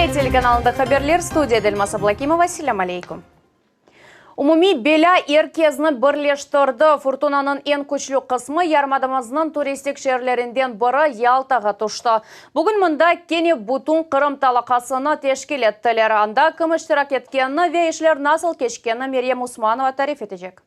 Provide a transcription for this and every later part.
Эл телеканалында хабарлар, студияда Эльмас Аблакимова. Ассаляму алейкум. Умуми беля еркезні бірлештірді. Фортунаның ең күчлі қысмы ярмадымызның туристик шерлерінден бірі Ялтаға тұшты. Бүгін мұнда кені бұтын Қырым талақасыны тешкел еттілер. Анда кім іштірак еткені ве ішлер насыл кешкені Мерем Усманова тариф етежек.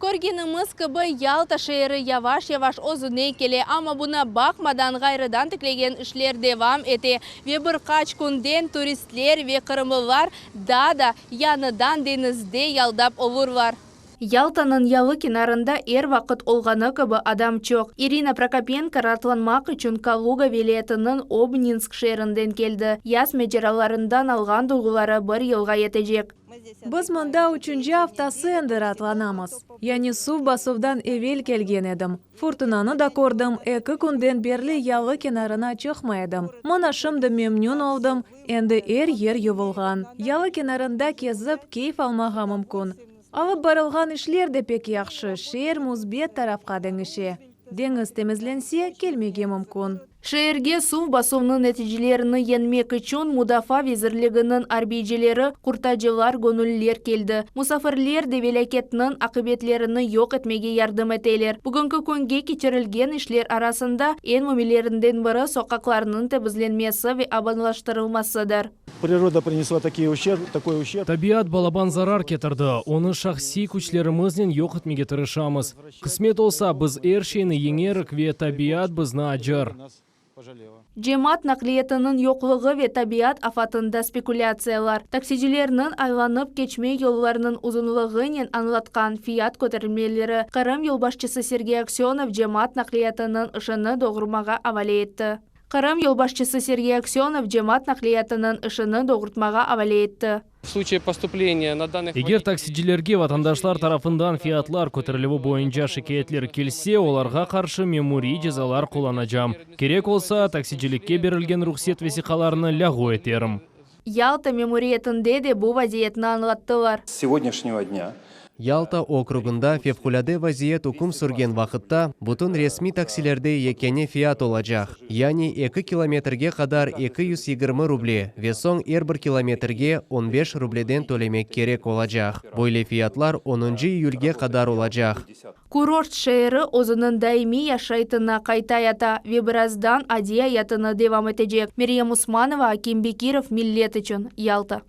Көргеніміз кібі Ялта шейірі яваш-яваш озыне келе, ама бұна бақмадан ғайрыдан тіклеген ішлер девам ете. Ве бір қач күнден туристлер ве Қырымылар да яныдан денізде ялдап олыр var. Ялтаның ялы кенарында ер вақыт олғаны кібі адам чоқ. Ирина Прокопенко ратланмақ үшін Калуга велетінің Обнинск шерінден келді. Яс меджераларından алған дұлғылары бір елға етежек. Біз мұнда үшінші аптасы әнді ратланамыз. Яны су басудан евел келген едім. Фортунаны да көрдім, екі күнден берлі ялы кенарына чықмайдым. Мұна шымды мемнун олдым, әнді ер ювылған. Ялы кенарында кезіп кейф алмаға мүмкін. Алып барылған ішлер де пек яқшы, шер мұзбет тарафқа деңіше. Деңіз темізленсе келмеге мүмкін. Шерге су басуының нәтижелеріні енмек үшін Мудафа визірлігінің арбейджелері құртажылар гөңіллер келді. Мұсафірлер девелекетінің ақыбетлеріні йоқ етмеге ярдым етелер. Бүгінгі күнге кечірілген ішлер арасында ең мүмелерінден бірі соқақларының тәбізленмесі ве абанлаштырылмасыдыр. Природа принесла такой ущерб. Табиат балабан зарар кетірді. Оны шахси күчлерімізден йоқ етмеге тырышамыз. Қысмет олса, біз әршейні еңерік ве табиат бізні аджар. Жемат нақлиетінің yoqlığı ve tabiat afatında spekulatsiyalar. Taksicilerinin aylanıp geçme yollarının uzunluğunu anlatkan fiyat көтерілмелері Қырым yolbaşçısı Сергей Аксенов жемат нақлиетінің ышыны doğurmağa avale etti. Қырым yolbaşçısı Сергей Аксенов жемат нақлиетінің ышыны doğurtmağa avale etti. Егер таксичилерге ватандашлар тарафындан фиятлар көтерілуі бойынша шикаетлер келсе, оларға қаршы мемури жазалар қолданacağım. Керек олса, таксичилікке берілген рұқсет весиқаларыны лягу етерім. Ялта мемуриетінде де бұл вазиетні анлаттылар. С сегодняшнего дня Ялта округында февкуляде вазиет укум сүрген вақытта бұтын ресми таксилерде екені фиат олacak. Яни 2 километрге қадар 220 рубле, весоң бір километрге 15 рубледен төлемек керек олacak. Бойлы фиятлар 10 июльге қадар олacak. Курорт шейірі өзінің даими яшайтына қайта ята, ве біраздан адия ятыны девам етежек. Мерем Усманова, Аким Бекиров, Миллет үшін, Ялта.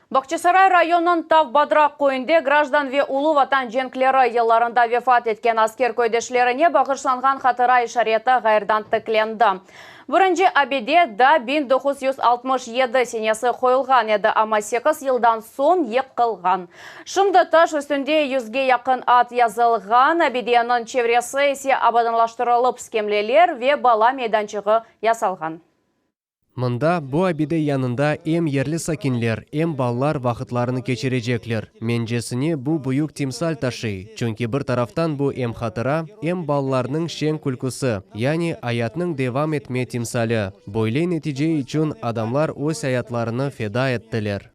Бақчысарай районын Тав-Бадрақ қойынде граждан ве улы ватан женклері елларында вефат еткен аскер көйдешлеріне бағыршанған қатыра ишареті ғайырдан тікленді. Бірінші абеде да 1967 сенесі қойылған еді, ама 8 елдан сон ек қылған. Шымды таш үстінде 100-ге яқын ат язылған, абеденің чевресі есе абаданлаштырылып скемлелер ве бала мейданчығы ясалған. Мында бұ абиде янында эм ерлі сакинлер, эм баллар вақытларыны кечережеклер. Менжесіне бұ бұйық тимсал ташы, чөнки бір тарафтан бұ эм хатыра, эм балларының шен күлкісі, яни аятның девам етме тимсалы. Бойлей нәтиже үшін адамлар өз аятларыны феда еттілер.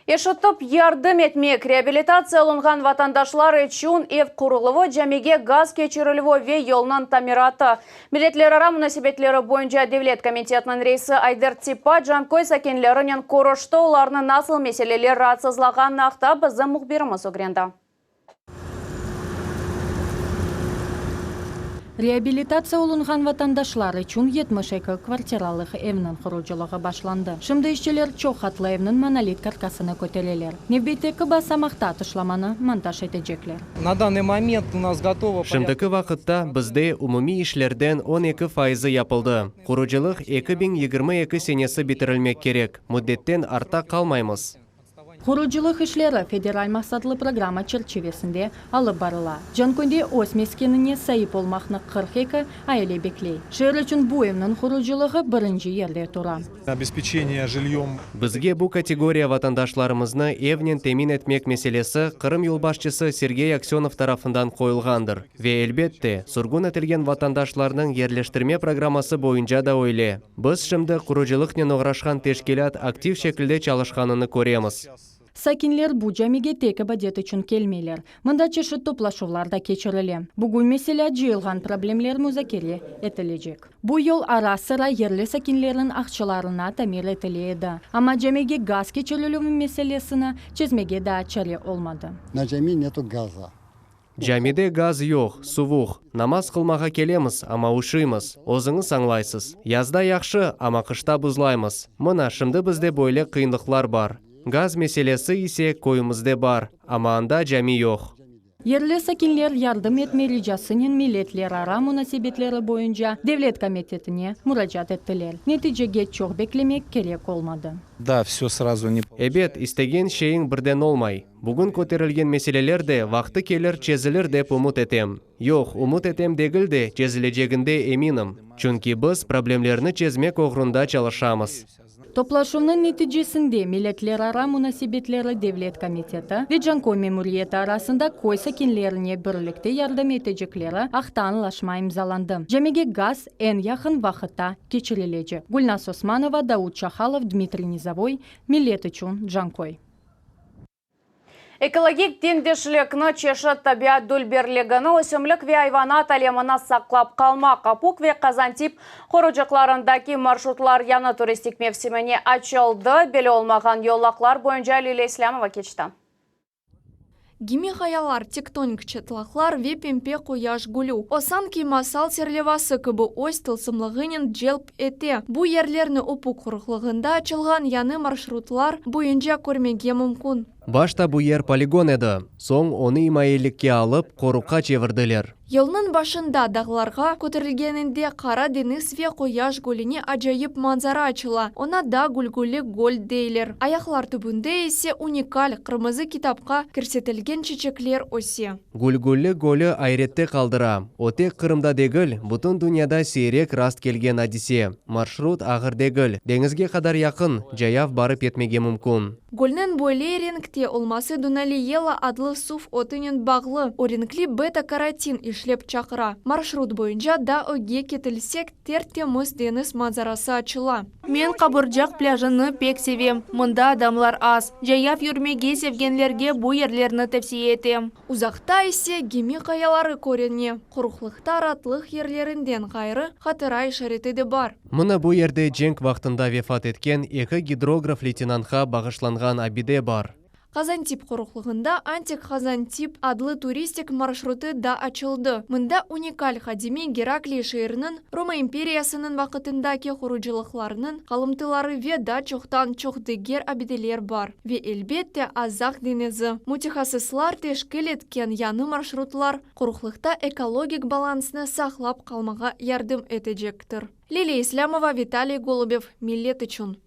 Ешітіп ярдым етмек реабилитация олынған ватандашлар үшін ев құрылығы жәмеге газ кечірілігі ве елнан тамираты. Милетлер ара мұнасибетлері бойынша Девлет комитетінің рейсі Айдер Типа жанкой сәкенлерінен көрішті оларының насыл меселелер ratсызлаған нақта біздің мұқберіміз өгренді. Реабилитация олынған ватандашлар үшін 72 квартиралық evnin құрылжылығы башланды. Шымды ішчелер чоқ хатлы evnin монолит каркасыны көтерелер. Невбетекі басамақта атышламаны монтаж етежеклер. На данный момент у нас готово... Шымдықы вақытта бізде умуми ішлерден 12% япылды. Құрылжылық 2022 сенесі бітірілмек керек. Мүддеттен арта қалмаймыз. Құрылжылық ішлері федераль мақсатлы программа черчевесінде алып барыла. Жанкөнде өз мескеніне сайып олмақны 42 айле беклей. Шер үшін бұл емнің құрылжылығы бірінші ерде тұра. Обеспечение жильем. Бізге бұл категория ватандашларымызны евнен темин етмек меселесі Қырым юлбашчысы Сергей Аксенов тарафындан қойылғандыр. Ве әлбетте, сұрғын етілген ватандашларының ерлештірме программасы бойынша да ойле. Біз шымды құрылжылық нен оғрашқан тешкелят актив шекілде чалышқаныны көреміз. Сакинлер бу жамиге тек абадет үчүн келмейлер. Мында чешит топлашуулар да кечириле. Бүгүн меселе жыйылган проблемалар музакире этилежек. Бу жол ара-сыра ерле сакинлердин акчаларына тамир этиледи. Ама жамиге газ кечирилүү меселесине чезмеге да чаре олмады. На жами нету газа. Жамиде газ жоқ, сувух. Намаз қылмаға келеміз, ама ушимыз. Озыңыз аңлайсыз. Язда яқшы, ама қышта бұзлаймыз. Мына шымды бізде бойлы қиындықлар бар. Газ меселесі исе койымызде бар, ама анда жами жоқ. Ерле сакинлер ярдым этмери жасынын милетлер ара мунасебетлери боюнча Девлет комитетине мурачат эттилер. Нетижеге чоқ беклемек керек олмады. Да, все сразу не... Эбет, истеген шейін бірден олмай. Бүгін көтерілген меселелер де вақты келер чезілер деп умут етем. Йоқ, умут етем дегіл де чезілежегінде эминім. Чүнки біз проблемлерні чезмек оғрында çalışамыз. Топлашуунун нетижесинде милетлер ара мунасебетлери Девлет комитети ve Жанкой мемуриети арасында кой сакинлерине бирликте жардам этежеклери актаанлашма имзаланды. Жамиге газ эн якын вакытта кечирилежек. Гульназ Османова, Дауд Чахалов, Дмитрий Низовой, Милет үчүн Жанкой. Экологик теңдешілікні чеші табиат дүлберлігіні өсімлік ве айванат әлеміна сақлап қалма. Капук ве Казантип қорыжықларындаки маршрутлар яны туристик мевсиміне açıldı. Белі олмаған yolлақлар бойынша Лилия Ислямова кечті. Гими хаялар, тектоник четлахлар ве пемпе куяш гулю. Осан масал серлевасы кыбы ось тылсымлығынен джелп эте. Бу ерлерні опу құрықлығында açылған яны маршрутлар бойынша көрмеге мүмкін. Башта бу ер полигон еді. Соң оны имайелікке алып, қорыққа чевірділер. Елнын башында дағыларға көтерілгенінде қара дениз ве қояш гөліне ажайып манзара ачыла. Она да гүлгүлі гөл дейлер. Аяқлар түбінде есе уникаль қырмызы китапқа көрсетілген чечеклер осе. Гүлгүлі гөлі айретте қалдыра. Оте Қырымда дегіл, бұтын дүнияда сейрек раст келген адисе. Маршрут ағыр дегіл. Деңізге қадар яқын, жаяв барып етмеге мүмкін. Гөлнен бойле реңкте олмасы Дунали ела адлы суф отынен бағлы. Оренкли бета-каротин ишлеп чақыра. Маршрут бойынша да өге кетілсек терте мұз дениз манзарасы ачыла. Мен Қабыржақ пляжыны пек севем. Мұнда адамлар аз. Жаяв юрмеге севгенлерге бу ерлерні тәпсие етем. Узақта есе геми қаялары көрене. Құрықлықта аратлық ерлерінден қайры қатыра ишареті де бар. Мұны бу ерде женг вақтында вефат еткен екі гидрограф лейтенантқа бағышланған абиде бар. Казантип құрықлығында антик Казантип адлы туристик маршруты да ачылды. Мында уникаль хадими Гераклий шиырының Рома империясының вақытындаки құрыжылықларының қалымтылары ве да чоқтан чоқтыгер абиделер бар. Ве элбетте азақ денезі. Мутихасыслар тешкіл еткен яны маршрутлар құрықлықта экологик балансыны сақлап қалмаға ярдым етежектір. Лилия Ислямова, Виталий Голубев, Милет үчүн.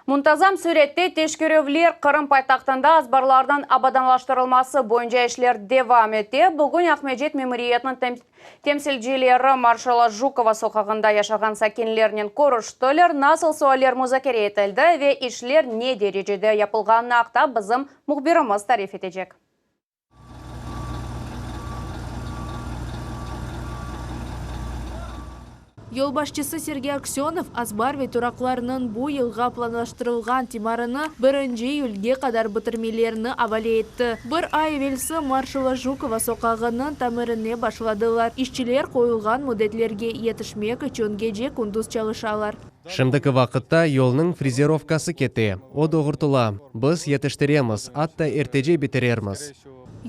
Мұнтазам сүретте тешкеревлер Қырым пайтақтында азбарлардан абаданлаштырылмасы бойынша ішлер девам ете. Бүгін Ахмеджет мемориетінің темсілжелері Маршала Жукова соқағында яшаған сакинлерінен көріштілер, насыл суалер музакере етілді ве ішлер не дережеде япылғанына ақта бізім мұхбирымыз тариф етежек. Yolbaşçısı Sergey Aksyonov азбар ве турақларының бу йылға планлаштырылған тимарыны 1 июльге қадар бітірмелеріні авале етті. Бір ай велсі Маршала Жукова соқағының тамырыне башладылар. Işçiler қойылған мудетлерге етішмек үчін геже күндіз çalışалар. Шымдықы вақытта yolның фрезеровкасы кете. О доғыртыла. Біз етіштіреміз, атта ертеже бітірерміз.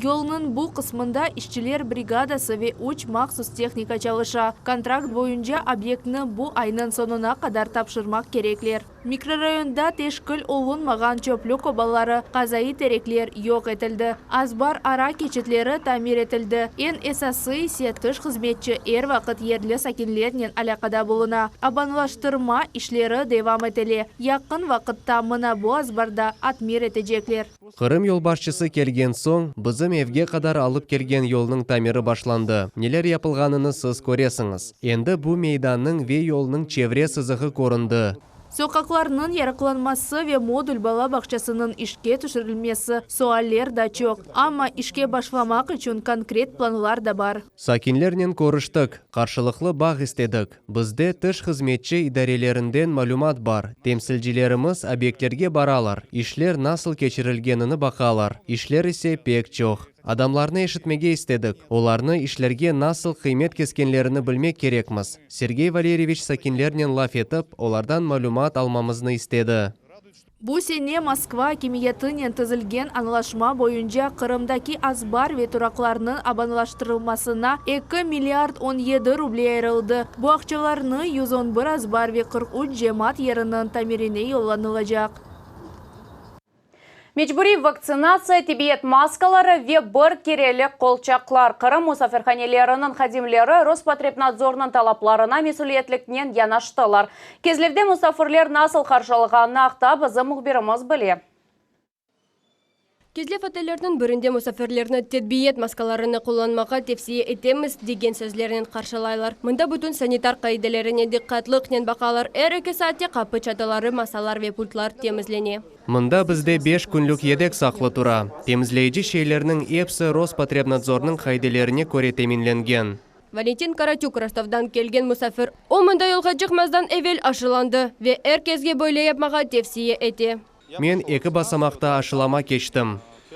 Yolunun bu kısmında işçiler brigadası ve 3 maksus техника çalışa. Kontrakt boyunca obyektini bu ayının sonuna kadar tapşırmak gerekler. Mikrorayonda teşkil olunmagan çöplük obaları, kazayı terekler yok etildi. Azbar ara keçitleri tamir etildi. En esası ise tış hizmetçi vakit yerli sakinlerinin alakada buluna. Abanlaştırma işleri devam etili. Yakın vakitta mına bu azbarda atmir etecekler. Қырым yolbaşçısı келген соң, бізім evге қадар алып келген yolның тамиры башланды. Нелер япылғаныны сіз көресіңіз. Енді bu meydanның ве yolның чевре сызығы көрінді. Sokaklarının yarıklanması ve modül bala bakçasının işke düşürülmesi sualler da çok. Ama işke başlamak için konkret planlar da var. Sakinlerden koruştuk, karşılıklı bağ istedik. Bizde tış hizmetçi idarelerinden malumat var. Temsilcilerimiz obyektlerge baralar. İşler nasıl geçirilgenini bakalar. İşler ise pek çok. Adamlarını eşitmege istedik. Olarını işlerge nasıl kıymet keskenlerini bilmek gerekmiz. Sergey Valeriyevich sakinlerden laf etip, olardan malumat almamızını istedi. Bu sene Moskva hakimiyetinden tüzülgen anlaşma boyunca Kırım'daki azbar ve turaklarının abanlaştırılmasına 2 milyard 17 ruble ayrıldı. Bu akçalarını 111 azbar ve 43 cemaat yerinin tamirine yollanılacak. Mecburi vaksinasiya, tibiyet maskaları ve bir kerelik kolçaklar Kırım musafirhanelerinin hadimleri Rospotrebnadzorның talaplarına mesuliyetlikten yanaştılar. Kezlevde musafirler nasıl karşılığını akta bizi muhbirimiz bile. Kezlев otellerinin birinde musafirlerini tedbiyet maskalarını kullanmağa tavsiye etemiz деген sözlerini karşılaylar. Mında bütün sanitar kaidelerine dikkatlikten bakalar. Her 2 saatte kapı çatıları, masalar ve pultlar temizlene. Mında bizde 5 günlük yedek saklı tura. Temizleyici şeylerinin hepsi Rospotrebnadzorның kaidelerine göre teminlengen. Valentin Karatyuk Rostov'dan kelgen musafir, o mında yolga çıkmazdan evvel aşılandı ve herkesge böyle yapmağa tavsiye etti. Men 2 basamakta aşılama geçtim.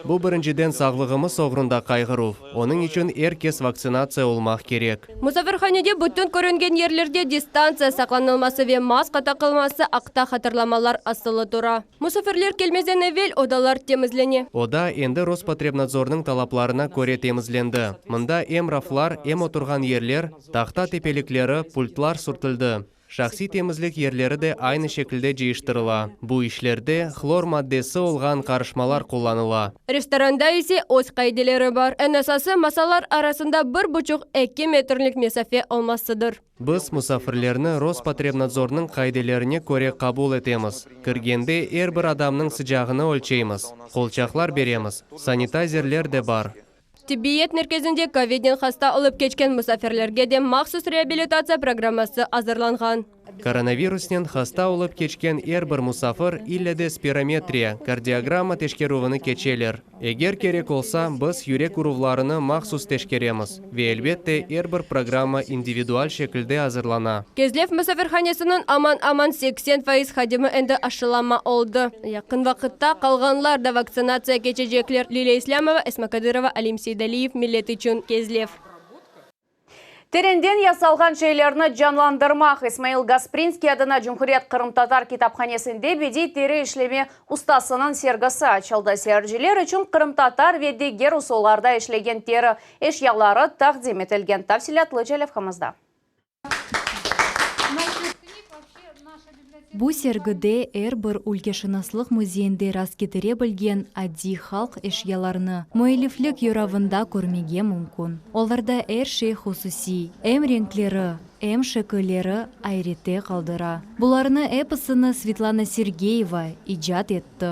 Bu birinciden sağlığımız uğrunda kaygıruf. Onun için herkes vaksinasiya olmak gerek. Musafirhanede bütün görüngen yerlerde distansiya saklanılması ve maska takılması akta hatırlamalar asılı tura. Musafirler gelmezden evvel odalar temizlene. Oda endi Rospotrebnadzorның talaplarına göre temizlendi. Mında hem raflar, hem oturgan yerler, tahta tepelikleri, pultlar sürtüldü. Şahsi temizlik yerleri de aynı şekilde cıyıştırıla. Bu işlerde xlor maddesi olgan karışmalar kullanıla. Restoranda ise öz kaideleri var. En asası masalar arasında 1,5-2 metrlik mesafe olmasıdır. Biz musafirlerini Rospotrebnadzorның kaidelerine göre kabul etemiz. Kirgende her bir adamның sıcağını ölçeymiz. Kolçaklar beremiz. Sanitizerler de var. Tibiyet merkezinde COVID'den hasta olup geçken musafirlerge de maxsus reabilitatsiya programması hazırlanған. Koronavirusdan hasta olup geçken her bir musafir ille de spirometriya, kardiogramma teşkeruvini keçeler. Eğer gerek olsa biz yürek uruvlarını maxsus teşkeremiz ve elbette her bir programma individual şekilde hazırlana. Kezlef musafirhanesinin aman 80% hadimi endi aşılama oldu. Yakın vakitte kalganlar da vaksinasiya geçecekler. Lila İslamova, Esma Kadyrova, Alim Seydaliyev, millet için Kezlef. Terenden yasalған şeylerini canlandırmak İsmail Gasprinski adına Cumhuriyet Kırım-Tatar kitaphanesinde bedi teri işleme ustasının sergisi açıldı. Seyirciler için Kırım-Tatar ve diğer usullarda işlegen teri eşyaları takdim etilgen. Tafsilatlı telefamızda. Bu sergide bir ülkeşinaslıq muzeyinde rast getire bilgen addi halk eşyalarını müelliflik yoravında görmege mümkün. Onlarda her şey hususi, hem renkleri, hem şekilleri ayrıte kaldıra. Bularını hepsini Svetlana Sergeyeva icat etti.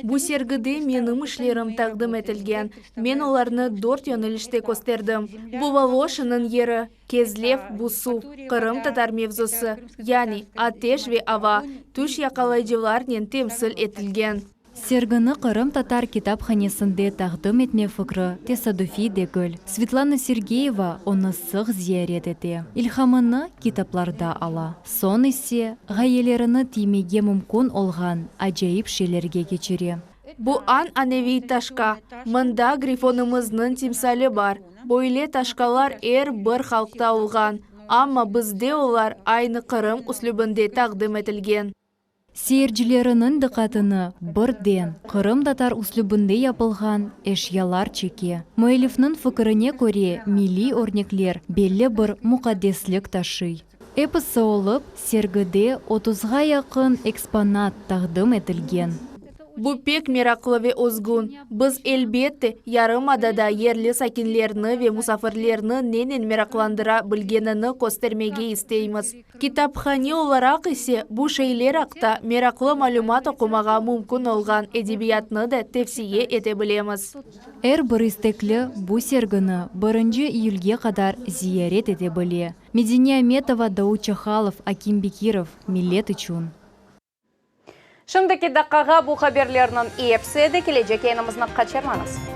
Bu sergide menim işlerim takdim etilgen. Men olarını 4 yönelişte gösterdim. Bu Voloshin'ın yeri, Kezlef, bu su, Kırım-Tatar mevzusu, yani ateş ve hava, tuş yakalayıcılarla temsil etilgen. Sergini Kırım-Tatar kitaphanesinde takdim etme fikri tesadüfi değil. Svetlana Sergeyeva onu sık ziyaret etti. İlhamını kitaplarda ala. Son ise gayelerini timege mümkün olgan acayip şeylerge geçiri. Bu an anevi taşka. Mında grifonumuzun timsali var. Böyle taşkalar bir halkta olgan. Ama bizde olar aynı Kırım uslubunda takdim etilgen. Seyircilerinin dikkatini birden Kırım-Tatar uslubunda yapılgan eşyalar çeki. Müellifnin fikrine göre milli örnekler belli bir mukaddeslik taşıy. Hepsi olup sergide 30'ga yakın eksponat takdim etilgen. Bu pek meraklı ve özgün. Biz elbette Yarımada'da yerli sakinlerini ve musafirlerini nenen meraklandıra bilgenini göstermege isteyimiz. Kitaphane olarak ise bu şeyler haqta meraklı malumat okumaga mümkün olgan edebiyatını da tavsiye edebilemiz. Her bir istekli bu sergini 1 iyulga kadar ziyaret edebilir. Medine Ametova, Daud Çakhalov, Akim Bekirov, millet için. Шымдaki даққаға бұл хаберлерінің епседі келечек енімізні қачырмаңыз.